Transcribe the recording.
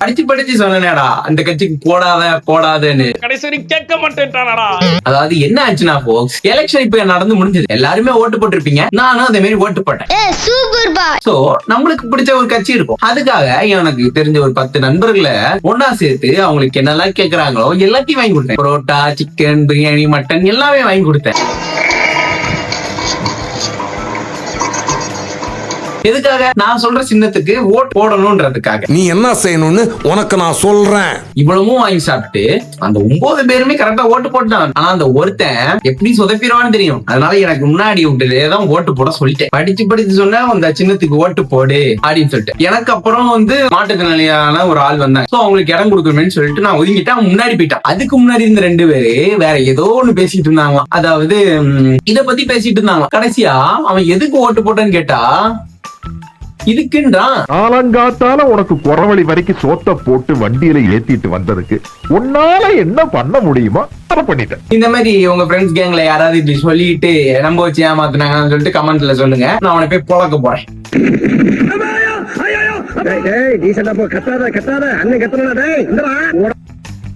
படிச்சு படிச்சு சொன்னேடா அந்த கட்சிக்கு போடாதன்னு கடைசி கேட்க மாட்டேன்டானடா. அதாவது என்ன ஆச்சுன்னா போக்ஸ், எலெக்ஷன் இப்ப நடந்து முடிஞ்சது, எல்லாருமே ஓட்டு போட்டிருப்பீங்க, நானும் அதே மாதிரி ஓட்டு போட்டேன். சோ நம்மளுக்கு பிடிச்ச ஒரு கட்சி இருக்கும், அதுக்காக எனக்கு தெரிஞ்ச ஒரு 10 நண்பர்களை ஒன்னா சேர்த்து அவங்களுக்கு என்னெல்லாம் கேக்குறாங்களோ எல்லாத்தையும் வாங்கி கொடுத்தேன். புரோட்டா, சிக்கன், பிரியாணி, மட்டன் எல்லாமே வாங்கி கொடுத்தேன். எதுக்காக? நான் சொல்ற சின்னத்துக்கு ஓட் போடணும்ன்றதுக்காக. நீ என்ன செய்யணும்னு உனக்கு நான் சொல்றேன். இவ்வளவும் வாங்கி சாப்பிட்டு அந்த 9 பேருமே கரெக்டா ஓட்டு போட்டான். ஆனா அந்த ஒருத்தன் எப்படி சொதப்பிடுவான்னு தெரியும், அதனால எனக்கு முன்னாடி விட்டுதான் ஓட்டு போட சொல்லிட்டேன். படிச்சு சொன்ன அந்த சின்னத்துக்கு ஓட்டு போடு அப்படின்னு சொல்லிட்டு. எனக்கு அப்புறம் மாற்றுத்திறனாளியான ஒரு ஆள் வந்தாங்க. சோ அவங்களுக்கு இடம் கொடுக்கணும்னு சொல்லிட்டு நான் ஒதுங்கிட்டு அவன் முன்னாடி போயிட்டான். அதுக்கு முன்னாடி இருந்த 2 பேரு வேற ஏதோ ஒண்ணு பேசிட்டு இருந்தாங்க. அதாவது இத பத்தி பேசிட்டு இருந்தாங்க. கடைசியா அவன் எதுக்கு ஓட்டு போட்டான்னு கேட்டா இதுக்குன்றான். காலங்காத்தால உனக்கு குறவழி வரைக்கும் சோத்த போட்டு வண்டியில ஏத்திட்டு வந்ததுக்கு உன்னால என்ன பண்ண முடியுமோ அதை பண்ணிட்டேன். இந்த மாதிரி உங்க ஃப்ரெண்ட்ஸ் கேங்ல யாராவது இப்படி சொல்லிட்டு நம்ப வச்சு ஏமாத்துனாங்கன்னு சொல்லிட்டு கமெண்ட்ல சொல்லுங்க. நான் அவனை போய் பொழக்க போறேன். கத்தாத அண்ணன் கத்தனா